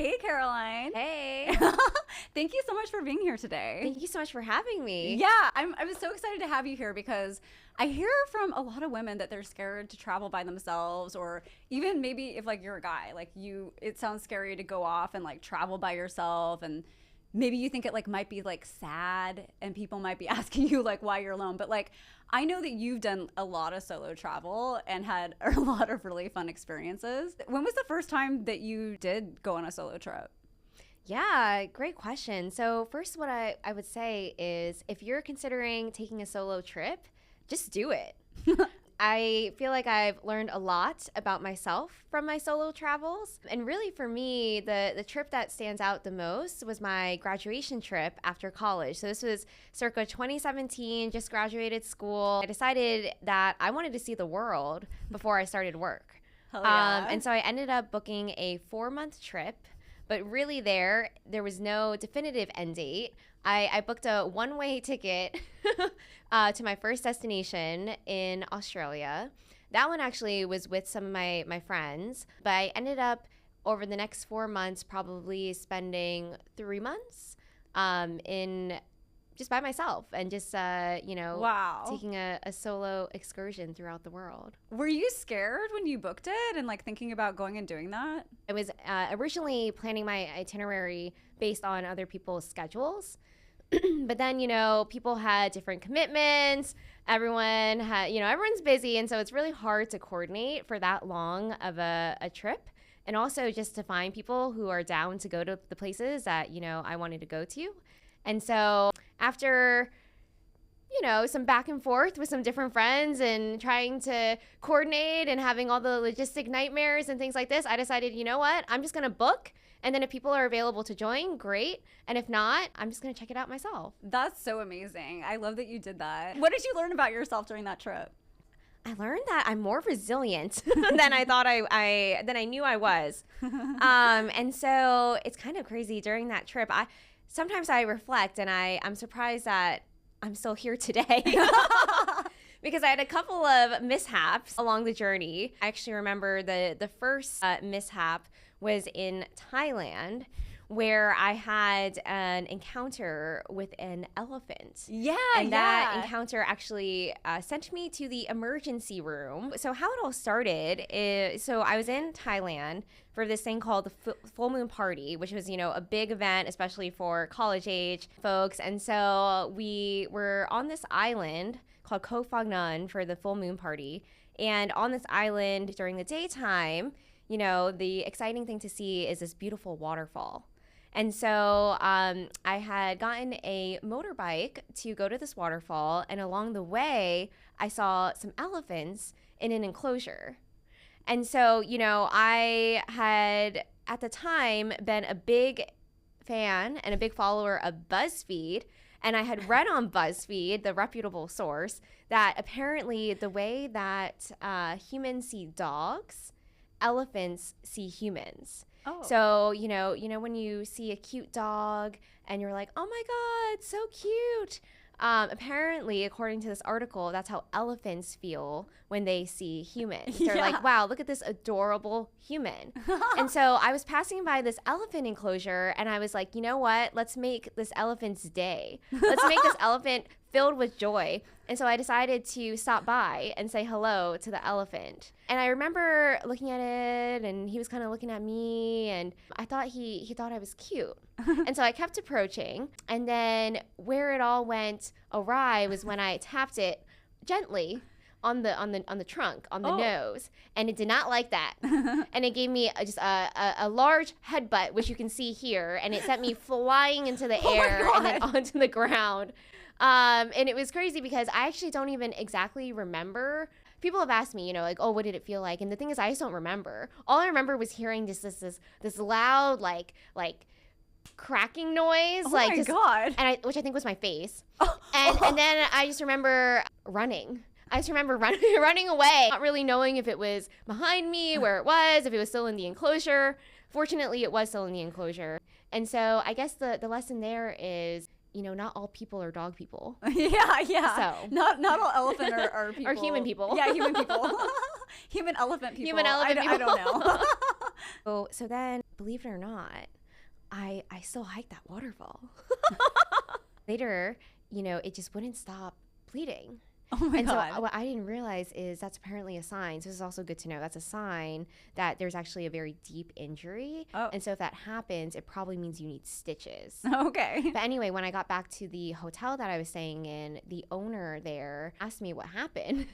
Hey, Caroline. Hey. Thank you so much for being here today. Thank you so much for having me. Yeah, I was so excited to have you here because I hear from a lot of women that they're scared to travel by themselves, or even maybe if like you're a guy, like it sounds scary to go off and like travel by yourself, and maybe you think it like might be like sad and people might be asking you like why you're alone. But like I know that you've done a lot of solo travel and had a lot of really fun experiences. When was the first time that you did go on a solo trip? Yeah, great question. So first, what I would say is if you're considering taking a solo trip, just do it. I feel like I've learned a lot about myself from my solo travels. And really for me, the trip that stands out the most was my graduation trip after college. So this was circa 2017, just graduated school. I decided that I wanted to see the world before I started work. Hell yeah. And so I ended up booking a 4-month trip. But really there was no definitive end date. I booked a one-way ticket to my first destination in Australia. That one actually was with some of my friends, but I ended up over the next 4 months probably spending 3 months in just by myself and just, Wow. taking a solo excursion throughout the world. Were you scared when you booked it and like thinking about going and doing that? I was originally planning my itinerary based on other people's schedules. But then, people had different commitments. Everyone's busy. And so it's really hard to coordinate for that long of a trip. And also just to find people who are down to go to the places that, I wanted to go to. And so after some back and forth with some different friends and trying to coordinate and having all the logistic nightmares and things like this, I decided, you know what, I'm just going to book. And then if people are available to join, great. And if not, I'm just going to check it out myself. That's so amazing. I love that you did that. What did you learn about yourself during that trip? I learned that I'm more resilient than I thought than I knew I was. And so it's kind of crazy during that trip. Sometimes I reflect and I'm surprised that I'm still here today because I had a couple of mishaps along the journey. I actually remember the first mishap was in Thailand, where I had an encounter with an elephant. Yeah, and that encounter actually sent me to the emergency room. So how it all started is, so I was in Thailand for this thing called the Full Moon Party, which was, a big event, especially for college age folks. And so we were on this island called Koh Phangan for the Full Moon Party. And on this island during the daytime, the exciting thing to see is this beautiful waterfall. And so I had gotten a motorbike to go to this waterfall, and along the way, I saw some elephants in an enclosure. And so, I had, at the time, been a big fan and a big follower of BuzzFeed, and I had read on BuzzFeed, the reputable source, that apparently the way that humans see dogs, elephants see humans. Oh. So, when you see a cute dog and you're like, oh my God, so cute. Apparently, according to this article, that's how elephants feel when they see humans. They're like, wow, look at this adorable human. And so I was passing by this elephant enclosure and I was like, you know what? Let's make this elephant's day. Let's make this elephant filled with joy. And so I decided to stop by and say hello to the elephant. And I remember looking at it and he was kind of looking at me and I thought he thought I was cute. And so I kept approaching. And then where it all went awry was when I tapped it gently on the trunk, on the nose, and it did not like that. And it gave me just a large headbutt, which you can see here, and it sent me flying into the air and then onto the ground. And it was crazy because I actually don't even exactly remember. People have asked me, like, oh, what did it feel like? And the thing is, I just don't remember. All I remember was hearing just this loud, like cracking noise. Oh my God. And which I think was my face. And then I just remember running. I just remember running away, not really knowing if it was behind me, where it was, if it was still in the enclosure. Fortunately, it was still in the enclosure. And so I guess the lesson there is, not all people are dog people. Yeah. So not all elephant are people. Or human people. Yeah, human people. Human elephant people. Human elephant people. I don't know. So then believe it or not, I still hiked that waterfall. Later, it just wouldn't stop bleeding. Oh my God. So what I didn't realize is that's apparently a sign. So this is also good to know. That's a sign that there's actually a very deep injury. Oh. And so if that happens, it probably means you need stitches. Okay. But anyway, when I got back to the hotel that I was staying in, the owner there asked me what happened.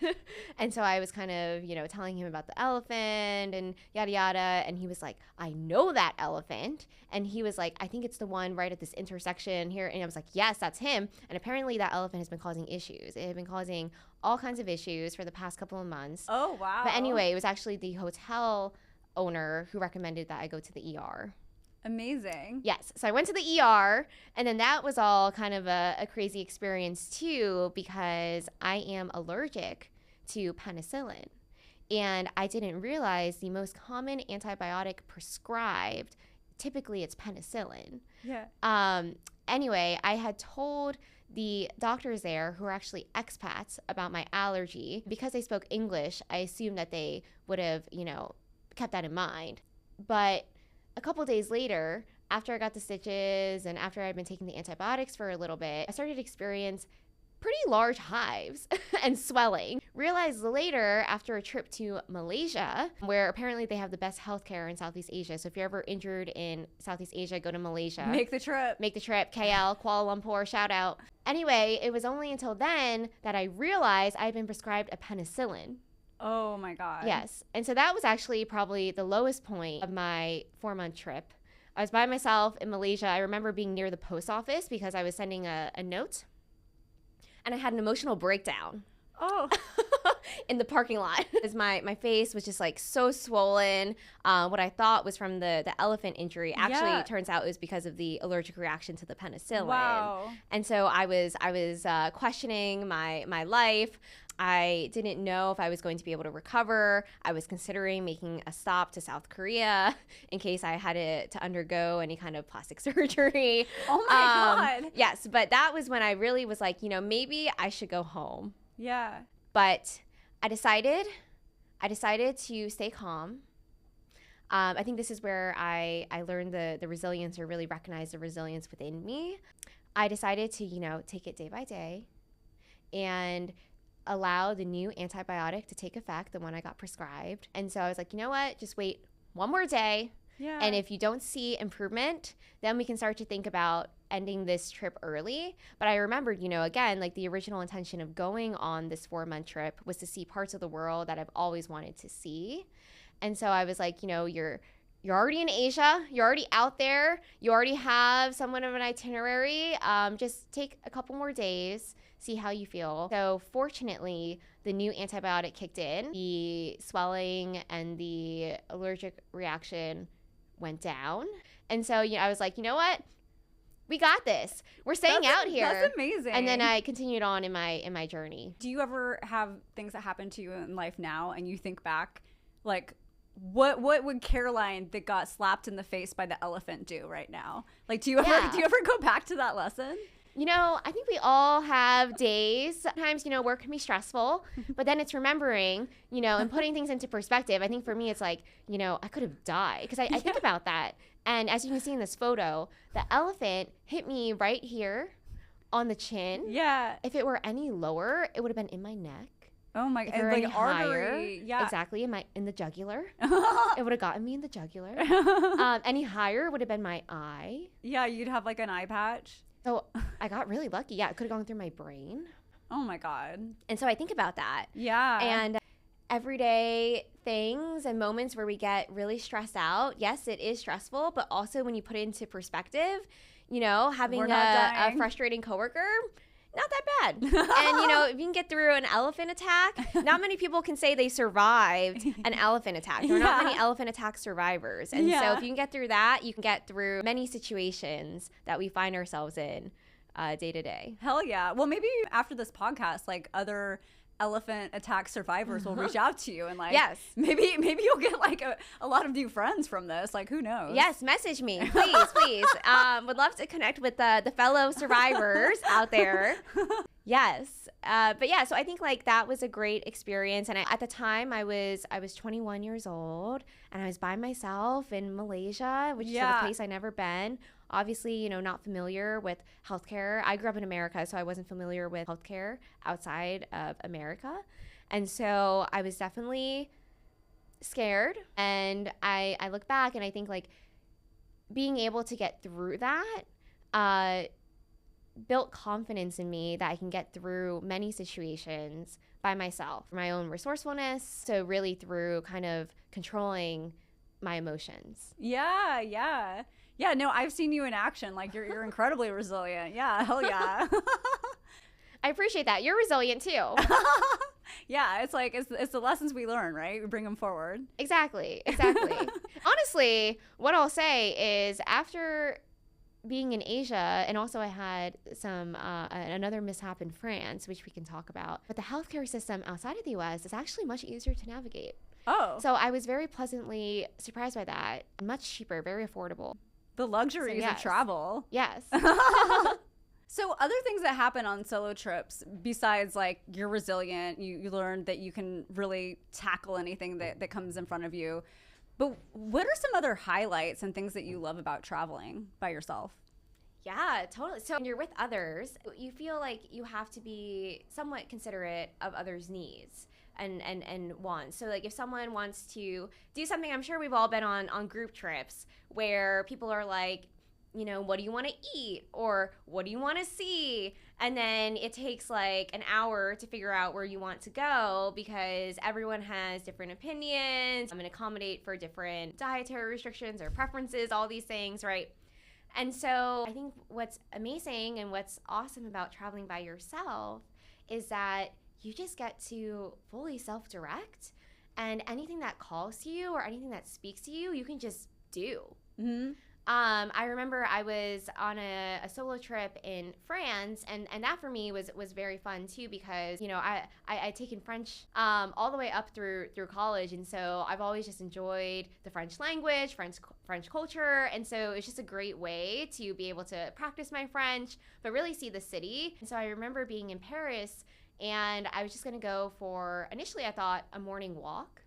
And so I was kind of, telling him about the elephant and yada yada. And he was like, I know that elephant. And he was like, I think it's the one right at this intersection here. And I was like, yes, that's him. And apparently that elephant has been causing issues. It had been causing all kinds of issues for the past couple of months. Oh, wow. But anyway, it was actually the hotel owner who recommended that I go to the ER. Amazing. Yes. So I went to the ER, and then that was all kind of a crazy experience too, because I am allergic to penicillin. And I didn't realize the most common antibiotic prescribed, typically it's penicillin. Yeah. Anyway, I had told the doctors there, who are actually expats, about my allergy. Because they spoke English, I assumed that they would have, kept that in mind. But a couple days later, after I got the stitches and after I'd been taking the antibiotics for a little bit, I started to experience pretty large hives and swelling. Realized later, after a trip to Malaysia, where apparently they have the best healthcare in Southeast Asia. So if you're ever injured in Southeast Asia, go to Malaysia. Make the trip. KL, Kuala Lumpur, shout out. Anyway, it was only until then that I realized I had been prescribed a penicillin. Oh my God. Yes. And so that was actually probably the lowest point of my 4-month trip. I was by myself in Malaysia. I remember being near the post office because I was sending a note. And I had an emotional breakdown. Oh. In the parking lot. Because my face was just like so swollen. What I thought was from the elephant injury actually turns out it was because of the allergic reaction to the penicillin. Wow. And so I was questioning my life. I didn't know if I was going to be able to recover. I was considering making a stop to South Korea in case I had to undergo any kind of plastic surgery. Oh my God. Yes, but that was when I really was like, maybe I should go home. Yeah. But I decided to stay calm. I think this is where I learned the resilience, or really recognized the resilience within me. I decided to, take it day by day and allow the new antibiotic to take effect, the one I got prescribed. And so I was like, you know what? Just wait one more day. Yeah. And if you don't see improvement, then we can start to think about ending this trip early. But I remembered, again, like the original intention of going on this 4-month trip was to see parts of the world that I've always wanted to see. And so I was like, you're already in Asia, you're already out there, you already have somewhat of an itinerary. Just take a couple more days, see how you feel. So fortunately, the new antibiotic kicked in. The swelling and the allergic reaction went down. And so I was like, you know what? We got this. We're staying out here. That's amazing. And then I continued on in my journey. Do you ever have things that happen to you in life now and you think back, like, what would Caroline that got slapped in the face by the elephant do right now? Like, do you ever go back to that lesson? I think we all have days. Sometimes, work can be stressful, but then it's remembering, and putting things into perspective. I think for me, it's like, I could have died, because I think about that. And as you can see in this photo, the elephant hit me right here on the chin. Yeah. If it were any lower, it would have been in my neck. Oh my God. Like artery. Yeah. Exactly. In the jugular. It would have gotten me in the jugular. Any higher would have been my eye. Yeah. You'd have like an eye patch. So I got really lucky. Yeah. It could have gone through my brain. Oh my God. And so I think about that. Yeah. And everyday things and moments where we get really stressed out. Yes, it is stressful, but also when you put it into perspective, having a frustrating coworker, not that bad. And, if you can get through an elephant attack, not many people can say they survived an elephant attack. There are not many elephant attack survivors. And so if you can get through that, you can get through many situations that we find ourselves in day to day. Hell yeah. Well, maybe after this podcast, like other elephant attack survivors will reach out to you and like, yes, maybe you'll get like a lot of new friends from this. Like, who knows? Yes, message me, please. Would love to connect with the fellow survivors out there. Yes. But yeah, so I think like that was a great experience. And at the time I was 21 years old and I was by myself in Malaysia, which is a place I'd never been. Obviously, you know, not familiar with healthcare. I grew up in America, so I wasn't familiar with healthcare outside of America. And so I was definitely scared. And I look back and I think like being able to get through that built confidence in me that I can get through many situations by myself, my own resourcefulness. So really through kind of controlling my emotions. Yeah, no, I've seen you in action. Like you're incredibly resilient. Yeah, hell yeah. I appreciate that. You're resilient too. Yeah, it's like it's the lessons we learn, right? We bring them forward. Exactly. Honestly, what I'll say is after being in Asia, and also I had some another mishap in France, which we can talk about. But the healthcare system outside of the U.S. is actually much easier to navigate. Oh. So I was very pleasantly surprised by that. Much cheaper, very affordable. The luxuries of travel. Yes. So other things that happen on solo trips, besides like you're resilient, you learn that you can really tackle anything that comes in front of you. But what are some other highlights and things that you love about traveling by yourself? Yeah, totally. So when you're with others, you feel like you have to be somewhat considerate of others' needs and wants. So like if someone wants to do something, I'm sure we've all been on group trips where people are like, you know, what do you want to eat? Or what do you want to see? And then it takes like an hour to figure out where you want to go because everyone has different opinions and accommodate for different dietary restrictions or preferences, all these things, right? And so I think what's amazing and what's awesome about traveling by yourself is that you just get to fully self-direct, and anything that calls to you or anything that speaks to you, you can just do. Mm-hmm. I remember I was on a solo trip in France, and that for me was very fun too because, you know, I'd taken French all the way up through college, and so I've always just enjoyed the French language, French culture, and so it's just a great way to be able to practice my French, but really see the city. And so I remember being in Paris, and I was just gonna go for, initially I thought, a morning walk.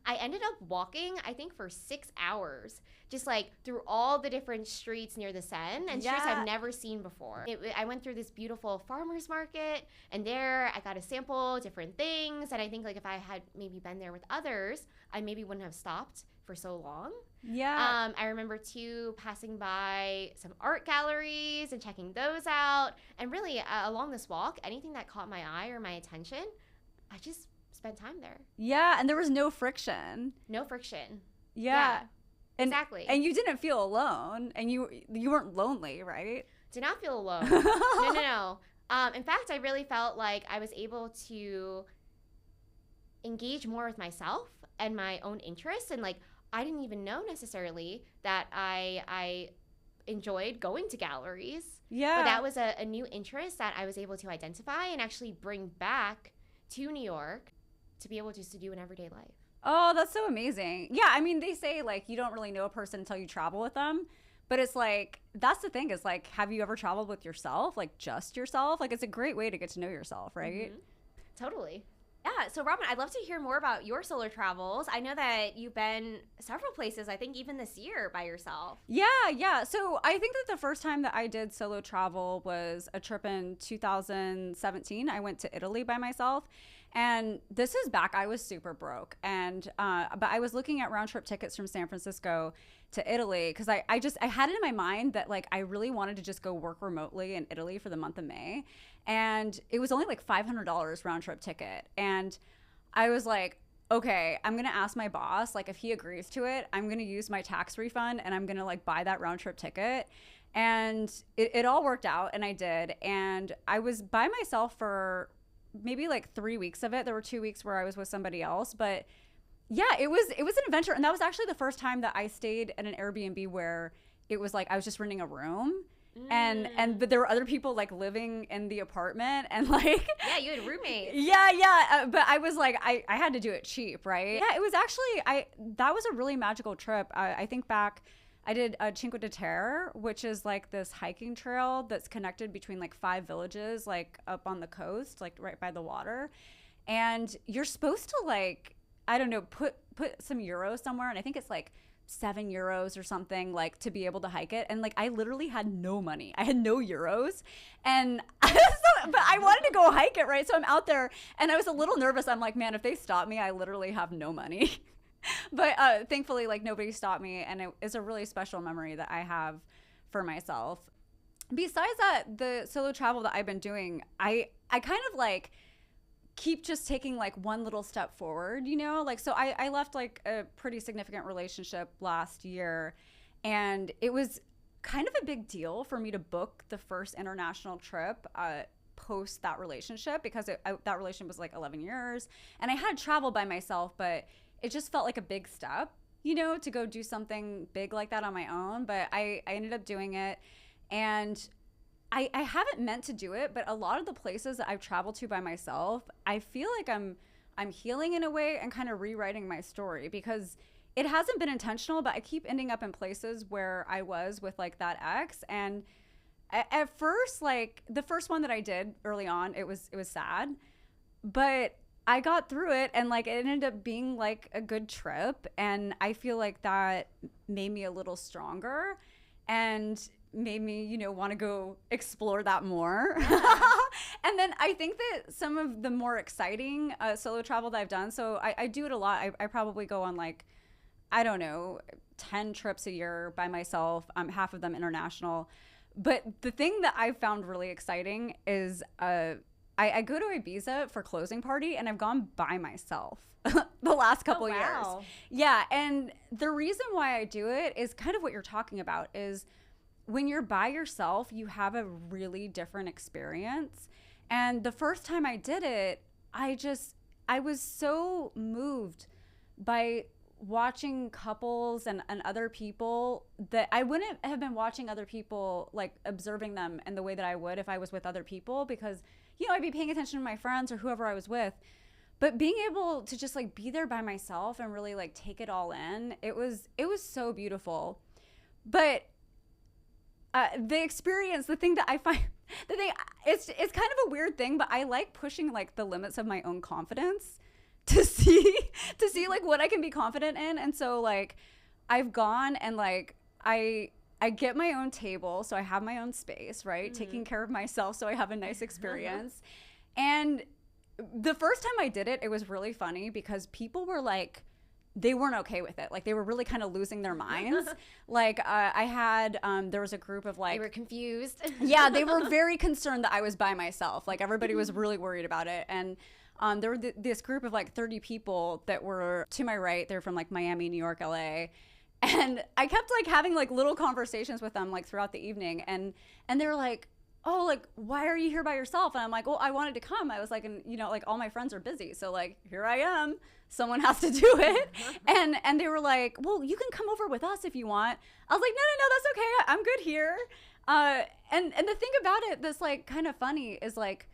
I ended up walking, I think, for 6 hours, just like through all the different streets near the Seine and streets I've never seen before. I went through this beautiful farmer's market, and there I got to sample different things. And I think like if I had maybe been there with others, I maybe wouldn't have stopped for so long. Yeah. I remember too passing by some art galleries and checking those out. And really along this walk, anything that caught my eye or my attention, I just spent time there. Yeah, and there was no friction. No friction. Yeah. And, exactly. And you didn't feel alone, and you weren't lonely, right? Did not feel alone. No. In fact, I really felt like I was able to engage more with myself and my own interests, and like I didn't even know necessarily that I enjoyed going to galleries. Yeah. But that was a new interest that I was able to identify and actually bring back to New York to be able just to do in everyday life. Oh, that's so amazing. Yeah, I mean, they say like you don't really know a person until you travel with them. But it's like, that's the thing is like, have you ever traveled with yourself? Like just yourself? Like it's a great way to get to know yourself, right? Mm-hmm. Totally. Yeah, so Robin, I'd love to hear more about your solo travels. I know that you've been several places, I think even this year by yourself. Yeah. So I think that the first time that I did solo travel was a trip in 2017. I went to Italy by myself. And this is back, I was super broke. And, but I was looking at round trip tickets from San Francisco to Italy because I had it in my mind that like I really wanted to just go work remotely in Italy for the month of May. And it was only like $500 round trip ticket. And I was like, okay, I'm going to ask my boss, like if he agrees to it, I'm going to use my tax refund and I'm going to like buy that round trip ticket. And it all worked out, and I did. And I was by myself for maybe like 3 weeks of it. There were 2 weeks where I was with somebody else, but yeah, it was an adventure. And that was actually the first time that I stayed at an Airbnb where it was like I was just renting a room. But there were other people like living in the apartment and like Yeah, you had roommates. but I was like I had to do it cheap, right? Yeah, it was actually that was a really magical trip. I think back, I did a Cinque de Terre, which is like this hiking trail that's connected between like 5 villages like up on the coast, like right by the water. And you're supposed to like, I don't know, put some euros somewhere, and I think it's like €7 or something, like to be able to hike it. And like I literally had no money. I had no euros, and but I wanted to go hike it, right? So I'm out there and I was a little nervous. I'm like, man, if they stop me, I literally have no money. But thankfully, like nobody stopped me, and it is a really special memory that I have for myself. Besides that, the solo travel that I've been doing, I kind of like keep just taking like one little step forward, you know? Like, so I left like a pretty significant relationship last year, and it was kind of a big deal for me to book the first international trip post that relationship, because that relationship was like 11 years, and I had traveled by myself, but it just felt like a big step, you know, to go do something big like that on my own. But I ended up doing it, and I haven't meant to do it, but a lot of the places that I've traveled to by myself, I feel like I'm healing in a way and kind of rewriting my story, because it hasn't been intentional, but I keep ending up in places where I was with like that ex. And at first, like the first one that I did early on, it was sad, but I got through it, and like it ended up being like a good trip, and I feel like that made me a little stronger and made me, you know, want to go explore that more. And then I think that some of the more exciting solo travel that I've done, so I do it a lot. I probably go on like, I don't know, 10 trips a year by myself, half of them international. But the thing that I found really exciting is I go to Ibiza for closing party, and I've gone by myself the last couple years. Yeah, and the reason why I do it is kind of what you're talking about, is when you're by yourself, you have a really different experience. And the first time I did it, I was so moved by watching couples and other people that I wouldn't have been watching other people, like observing them in the way that I would if I was with other people, because, you know, I'd be paying attention to my friends or whoever I was with. But being able to just like be there by myself and really like take it all in, it was so beautiful. But the experience, the thing that I find, it's kind of a weird thing, but I like pushing like the limits of my own confidence to see like what I can be confident in. And so like I've gone and like I get my own table, so I have my own space, right? Taking care of myself, so I have a nice experience. And the first time I did it, it was really funny because people were like, they weren't okay with it. Like they were really kind of losing their minds. Like I had, there was a group of like. They were confused. Yeah, they were very concerned that I was by myself. Like everybody was really worried about it. And there were this group of like 30 people that were to my right. They're from like Miami, New York, LA. And I kept like having like little conversations with them like throughout the evening. And they were like, oh, like, why are you here by yourself? And I'm like, well, I wanted to come. I was like, and you know, like all my friends are busy. So like, here I am. Someone has to do it. And they were like, well, you can come over with us if you want. I was like, no, that's okay. I'm good here. And the thing about it that's like kind of funny is like,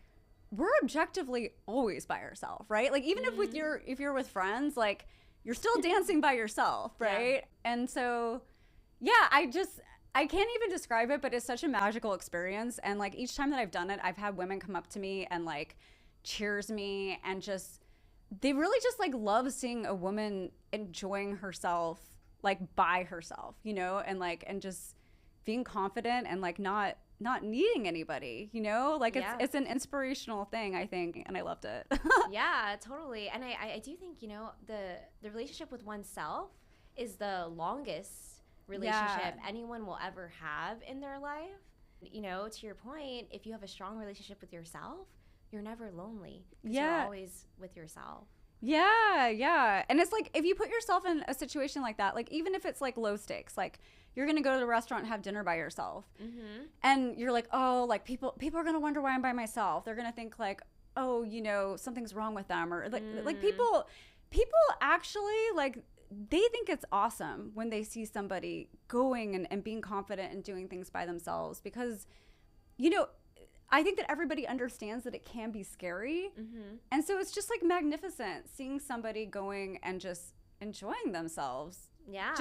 we're objectively always by ourselves, right? Like even if you're with friends, like you're still dancing by yourself, right? Yeah. And so, yeah, I can't even describe it, but it's such a magical experience. And like each time that I've done it, I've had women come up to me and like cheers me, and just, they really just like love seeing a woman enjoying herself, like by herself, you know, and like, and just being confident and like not needing anybody, you know, like it's an inspirational thing, I think, and I loved it. Yeah, totally. And I do think, you know, the relationship with oneself is the longest relationship anyone will ever have in their life. You know, to your point, if you have a strong relationship with yourself, you're never lonely, because you're always with yourself. Yeah. And it's like, if you put yourself in a situation like that, like even if it's like low stakes, like you're gonna go to the restaurant and have dinner by yourself, and you're like, oh, like people are gonna wonder why I'm by myself. They're gonna think like, oh, you know, something's wrong with them, or like people actually like they think it's awesome when they see somebody going and being confident and doing things by themselves because, you know, I think that everybody understands that it can be scary. Mm-hmm. And so it's just like magnificent seeing somebody going and just enjoying themselves. Yeah.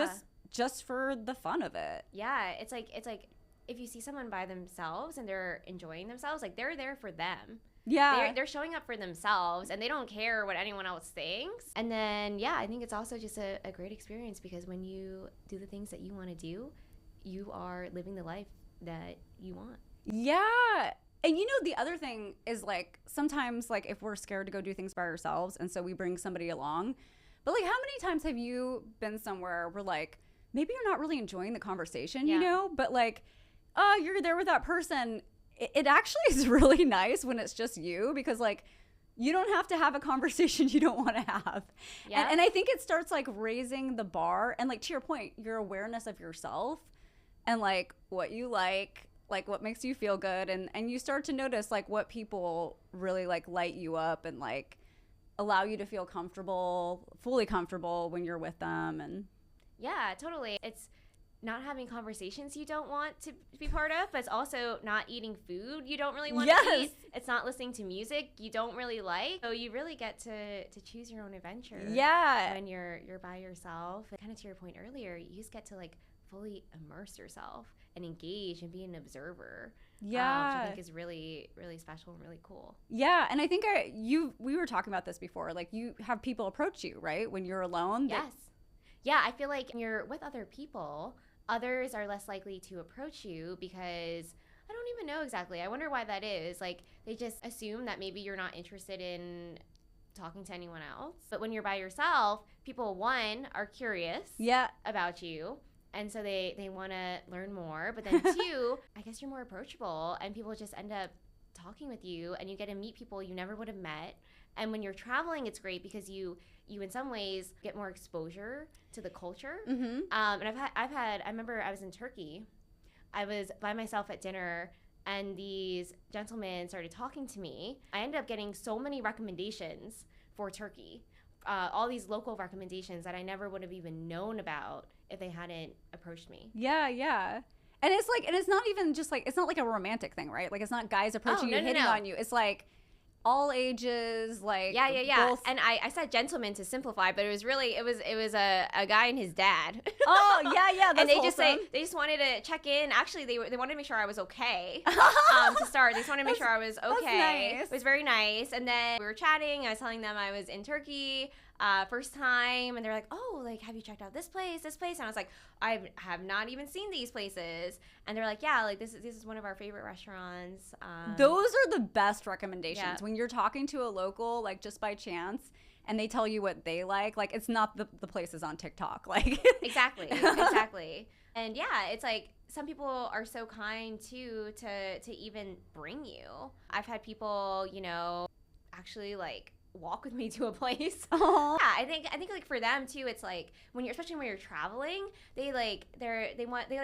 Just for the fun of it. Yeah. It's like if you see someone by themselves and they're enjoying themselves, like they're there for them. Yeah. They're showing up for themselves and they don't care what anyone else thinks. And then, yeah, I think it's also just a great experience because when you do the things that you want to do, you are living the life that you want. Yeah. And you know, the other thing is like sometimes like if we're scared to go do things by ourselves and so we bring somebody along, but like how many times have you been somewhere where like maybe you're not really enjoying the conversation, you know, but like, oh, you're there with that person. It actually is really nice when it's just you because like you don't have to have a conversation you don't want to have. Yeah. And I think it starts like raising the bar and like to your point, your awareness of yourself and like what you like what makes you feel good and you start to notice like what people really like light you up and like allow you to feel comfortable, fully comfortable when you're with them. And yeah, totally. It's not having conversations you don't want to be part of, but it's also not eating food you don't really want to eat. It's not listening to music you don't really like. So you really get to choose your own adventure. Yeah. When you're by yourself. And kind of to your point earlier, you just get to like fully immerse yourself and engage and be an observer. Yeah. Which I think is really, really special and really cool. Yeah. And I think we were talking about this before. Like you have people approach you, right? When you're alone. Yes. Yeah. I feel like when you're with other people, others are less likely to approach you because I don't even know exactly. I wonder why that is. Like they just assume that maybe you're not interested in talking to anyone else. But when you're by yourself, people, one, are curious about you. And so they want to learn more. But then two, I guess you're more approachable and people just end up talking with you and you get to meet people you never would have met. And when you're traveling, it's great because you in some ways get more exposure to the culture. Mm-hmm. And I remember I was in Turkey. I was by myself at dinner and these gentlemen started talking to me. I ended up getting so many recommendations for Turkey. All these local recommendations that I never would have even known about if they hadn't approached me. Yeah, yeah. And it's like, and it's not even just like, it's not like a romantic thing, right? Like it's not guys approaching you, hitting on you. It's like all ages, like both. And I said gentleman to simplify, but it was a guy and his dad. Oh yeah, that's and they wholesome. They just wanted to check in. Actually, they wanted to make sure I was okay to start. They just wanted to make sure I was okay. Nice. It was very nice. And then we were chatting. I was telling them I was in Turkey. First time, and they're like, oh, like, have you checked out this place? And I was like, I have not even seen these places. And they're like, yeah, like this is one of our favorite restaurants. Those are the best recommendations when you're talking to a local, like just by chance, and they tell you what they like it's not the places on TikTok, like exactly. And yeah, it's like some people are so kind too to even bring you. I've had people, actually like walk with me to a place. Aww. Yeah, I think like for them too, it's like especially when you're traveling, they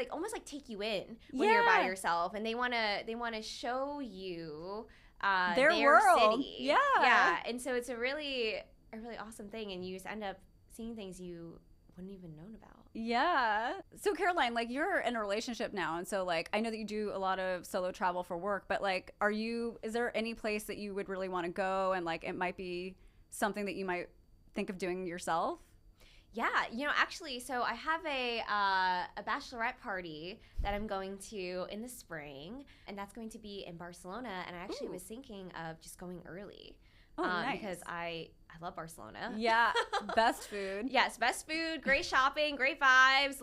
almost like take you in when you're by yourself, and they want to show you their world. city. Yeah, and so it's a really awesome thing, and you just end up seeing things you wouldn't even known about. Yeah. So Caroline, like you're in a relationship now, and so like I know that you do a lot of solo travel for work, but like is there any place that you would really want to go and like it might be something that you might think of doing yourself? Yeah, actually, so I have a bachelorette party that I'm going to in the spring, and that's going to be in Barcelona, and I actually was thinking of just going early. Oh, nice. Because I love Barcelona. Yeah, best food. Yes, best food, great shopping, great vibes.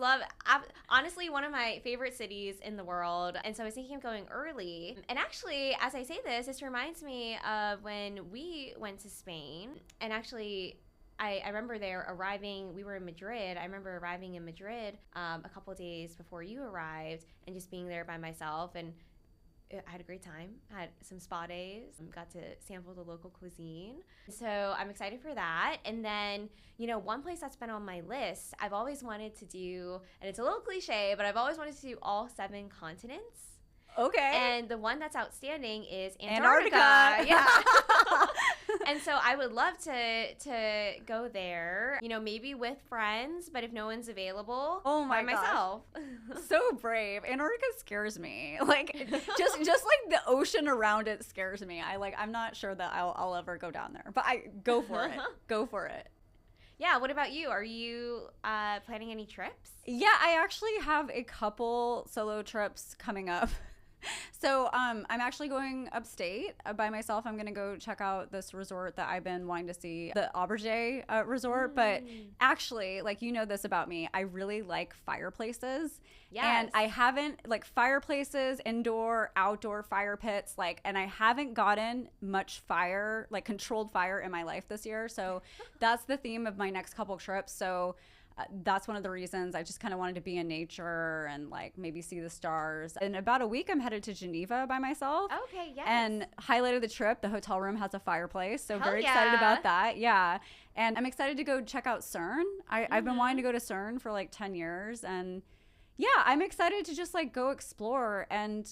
Honestly, one of my favorite cities in the world. And so I was thinking of going early. And actually, as I say this reminds me of when we went to Spain. And actually, I remember we were in Madrid. I remember arriving in Madrid a couple of days before you arrived and just being there by myself. And I had a great time. I had some spa days. Got to sample the local cuisine. So I'm excited for that. And then, one place that's been on my list, I've always wanted to do, and it's a little cliche, but I've always wanted to do all 7 continents. Okay. And the one that's outstanding is Antarctica. Yeah. And so I would love to go there, you know, maybe with friends, but if no one's available, Oh my by gosh. myself. So brave. Antarctica scares me. Like just like the ocean around it scares me. I'm not sure that I'll ever go down there. But I go for it. Go for it. Yeah, what about you? Are you planning any trips? Yeah, I actually have a couple solo trips coming up. So I'm actually going upstate by myself. I'm going to go check out this resort that I've been wanting to see, the Auberge resort. But actually, like, you know this about me, I really like fireplaces. Yes. And I haven't, like, fireplaces, indoor, outdoor fire pits, like, and I haven't gotten much fire, like controlled fire in my life this year. So that's the theme of my next couple trips. So that's one of the reasons I just kind of wanted to be in nature and like maybe see the stars. In about a week, I'm headed to Geneva by myself. Okay, yes. And highlight of the trip, the hotel room has a fireplace. So Hell very yeah. excited about that. Yeah. And I'm excited to go check out CERN. I've been wanting to go to CERN for like 10 years. And yeah, I'm excited to just like go explore. And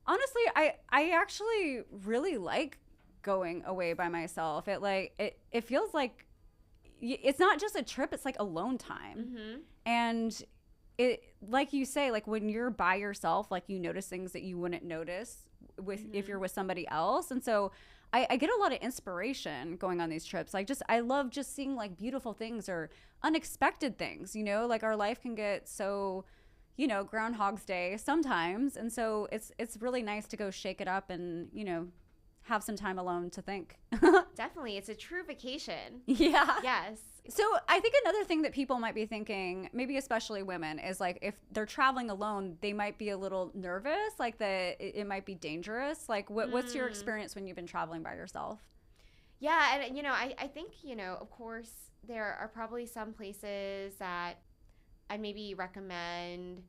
honestly, I actually really like going away by myself. It feels like it's not just a trip, it's like alone time. And it, like you say, like when you're by yourself, like you notice things that you wouldn't notice with if you're with somebody else. And so I get a lot of inspiration going on these trips. I love just seeing like beautiful things or unexpected things, you know, like our life can get so, you know, Groundhog's Day sometimes. And so it's really nice to go shake it up and, you know, have some time alone to think. Definitely. It's a true vacation. Yeah. Yes. So I think another thing that people might be thinking, maybe especially women, is like if they're traveling alone, they might be a little nervous, like that it might be dangerous. Like what's your experience when you've been traveling by yourself? Yeah. And, you know, I think, you know, of course, there are probably some places that I'd maybe recommend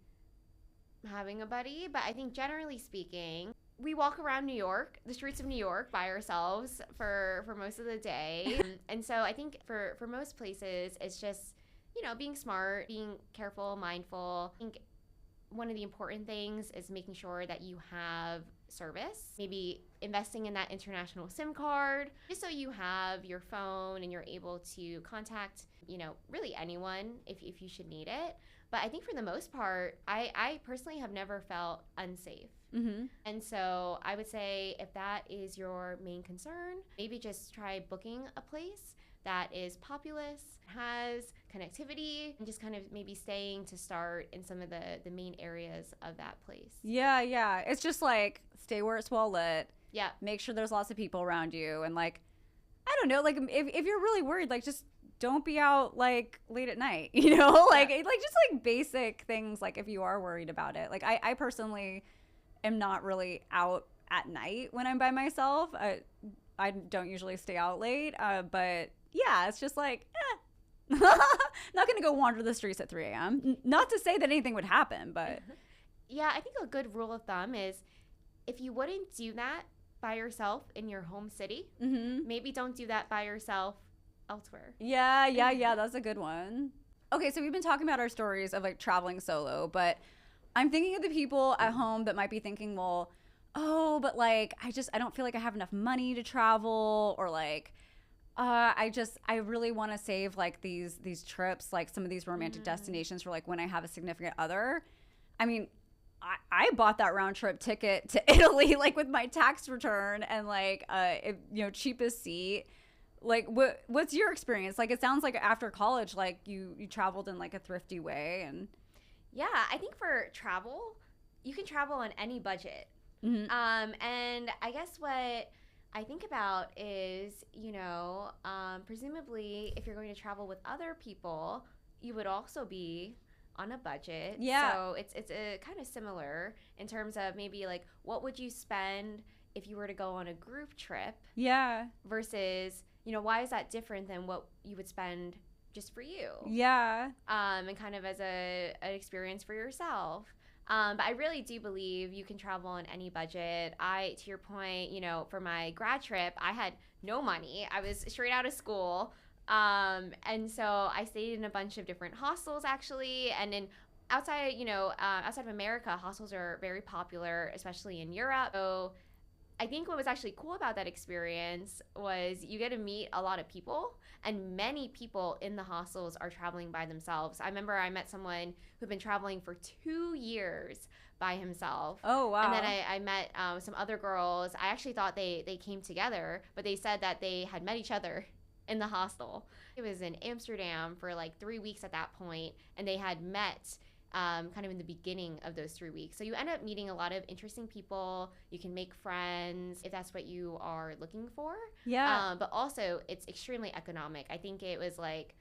having a buddy. But I think generally speaking, we walk around New York, the streets of New York by ourselves for most of the day. And so I think for most places, it's just, you know, being smart, being careful, mindful. I think one of the important things is making sure that you have service, maybe investing in that international SIM card, just so you have your phone and you're able to contact, you know, really anyone if you should need it. But I think for the most part, I personally have never felt unsafe. And so I would say if that is your main concern, maybe just try booking a place that is populous, has connectivity, and just kind of maybe staying to start in some of the main areas of that place. Yeah. It's just like stay where it's well lit. Yeah. Make sure there's lots of people around you. And like, I don't know, like if you're really worried, like just don't be out like late at night, you know, like just like basic things. Like if you are worried about it, like I personally am not really out at night when I'm by myself. I don't usually stay out late, but yeah, it's just like, not gonna go wander the streets at 3 a.m. Not to say that anything would happen, but yeah, I think a good rule of thumb is if you wouldn't do that by yourself in your home city, maybe don't do that by yourself elsewhere. Yeah, that's a good one. Okay, so we've been talking about our stories of like traveling solo, but I'm thinking of the people at home that might be thinking, well, oh, but like I don't feel like I have enough money to travel, or like I really want to save like these trips, like some of these romantic destinations for like when I have a significant other. I mean, I bought that round trip ticket to Italy like with my tax return and like cheapest seat. Like what's your experience? Like it sounds like after college like you traveled in like a thrifty way. And yeah, I think for travel, you can travel on any budget. And I guess what I think about is, you know, presumably if you're going to travel with other people, you would also be on a budget. Yeah. So it's a kind of similar in terms of maybe like what would you spend if you were to go on a group trip? Yeah. Versus, you know, why is that different than what you would spend just for you? Yeah. And kind of as an experience for yourself. But I really do believe you can travel on any budget. To your point, you know, for my grad trip, I had no money. I was straight out of school. And so I stayed in a bunch of different hostels actually. And in outside, outside of America, hostels are very popular, especially in Europe. So I think what was actually cool about that experience was you get to meet a lot of people, and many people in the hostels are traveling by themselves. I remember I met someone who'd been traveling for 2 years by himself. Oh, wow. And then I met some other girls. I actually thought they came together, but they said that they had met each other in the hostel. It was in Amsterdam for like 3 weeks at that point, and they had met kind of in the beginning of those 3 weeks. So you end up meeting a lot of interesting people. You can make friends if that's what you are looking for. Yeah. But also, it's extremely economic. I think it was like,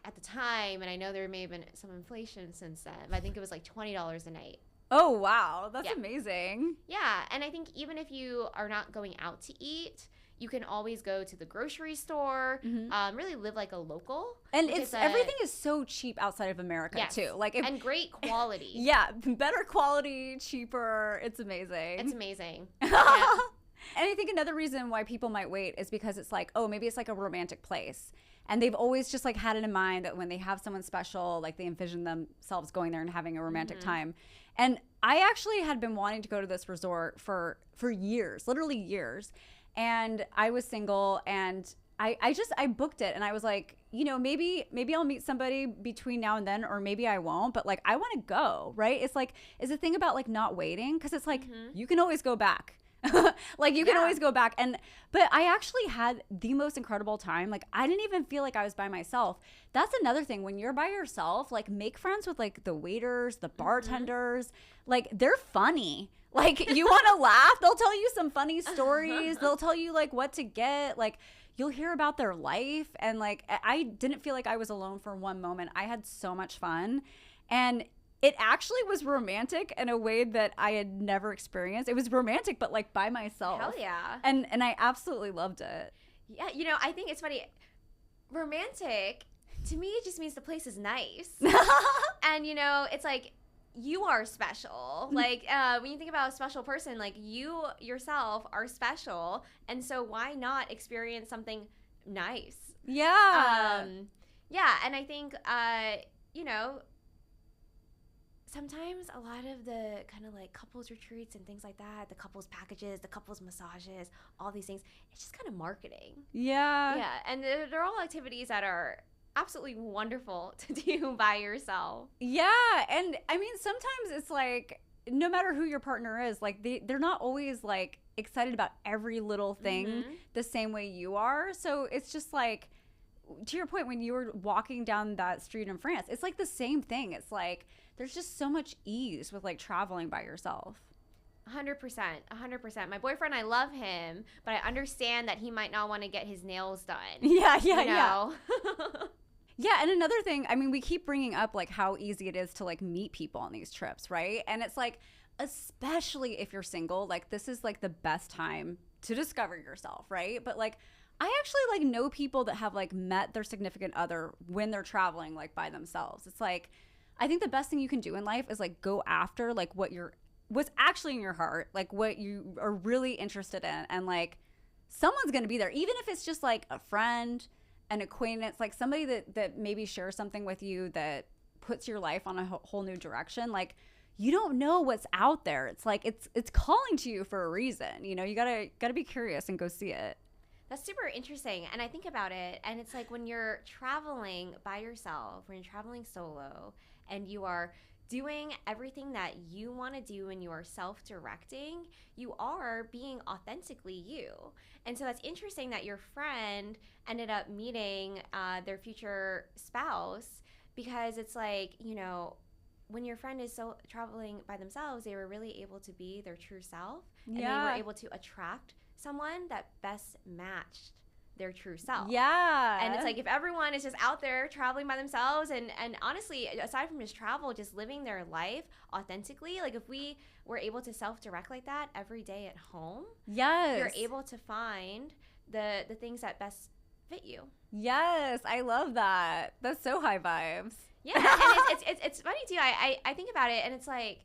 at the time, and I know there may have been some inflation since then, but I think it was like $20 a night. Oh, wow. That's amazing. Yeah. And I think even if you are not going out to eat, you can always go to the grocery store, really live like a local. And everything is so cheap outside of America, too. And great quality. Yeah, better quality, cheaper. It's amazing. It's amazing. Yeah. And I think another reason why people might wait is because it's like, oh, maybe it's like a romantic place. And they've always just like had it in mind that when they have someone special, like they envision themselves going there and having a romantic time. And I actually had been wanting to go to this resort for years, literally years. And I was single, and I booked it, and I was like, maybe I'll meet somebody between now and then, or maybe I won't, but like I want to go, right? It's like, it's the thing about like not waiting, because it's like you can always go back. Like you can always go back. But I actually had the most incredible time. Like I didn't even feel like I was by myself. That's another thing. When you're by yourself, like make friends with like the waiters, the bartenders. Like they're funny. Like you want to laugh, they'll tell you some funny stories. They'll tell you like what to get. Like you'll hear about their life. And like I didn't feel like I was alone for one moment. I had so much fun. And it actually was romantic in a way that I had never experienced. It was romantic, but like by myself. Hell yeah. And I absolutely loved it. Yeah, I think it's funny. Romantic, to me, it just means the place is nice. And, it's like, you are special. Like, when you think about a special person, like you yourself are special. And so why not experience something nice? Yeah. Yeah, and I think, sometimes a lot of the kind of like couples retreats and things like that, the couples packages, the couples massages, all these things, it's just kind of marketing. Yeah. Yeah, and they're all activities that are absolutely wonderful to do by yourself. Yeah, and I mean, sometimes it's like, no matter who your partner is, like they're not always like excited about every little thing the same way you are. So it's just like, to your point, when you were walking down that street in France, it's like the same thing. It's like, there's just so much ease with like traveling by yourself. 100%. My boyfriend, I love him, but I understand that he might not want to get his nails done. Yeah. Yeah, and another thing, I mean, we keep bringing up like how easy it is to like meet people on these trips, right? And it's like, especially if you're single, like this is like the best time to discover yourself, right? But like, I actually like know people that have like met their significant other when they're traveling like by themselves. It's like, I think the best thing you can do in life is like go after like what's actually in your heart, like what you are really interested in, and like someone's gonna be there, even if it's just like a friend, an acquaintance, like somebody that maybe shares something with you that puts your life on a whole new direction. Like you don't know what's out there. It's like it's calling to you for a reason. You gotta be curious and go see it. That's super interesting. And I think about it, and it's like when you're traveling by yourself, when you're traveling solo, and you are doing everything that you want to do and you are self-directing, you are being authentically you. And so that's interesting that your friend ended up meeting their future spouse, because it's like, when your friend is so traveling by themselves, they were really able to be their true self, and they were able to attract someone that best matched their true self. Yeah. And it's like, if everyone is just out there traveling by themselves, and honestly, aside from just travel, just living their life authentically, like if we were able to self-direct like that every day at home, you're able to find the things that best fit you. Yes, I love that. That's so high vibes. Yeah, and it's funny too. I think about it, and it's like,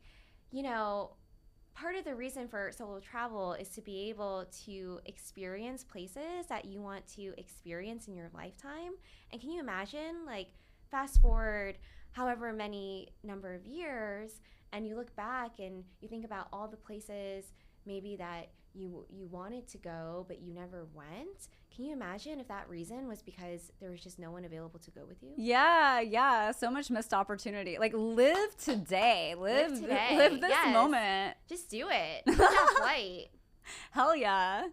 part of the reason for solo travel is to be able to experience places that you want to experience in your lifetime. And can you imagine like fast forward however many number of years, and you look back and you think about all the places maybe that you wanted to go but you never went. Can you imagine if that reason was because there was just no one available to go with you? Yeah, so much missed opportunity. Like, live today. Live today. Live this Yes. moment. Just do it. Book that flight. Hell yeah.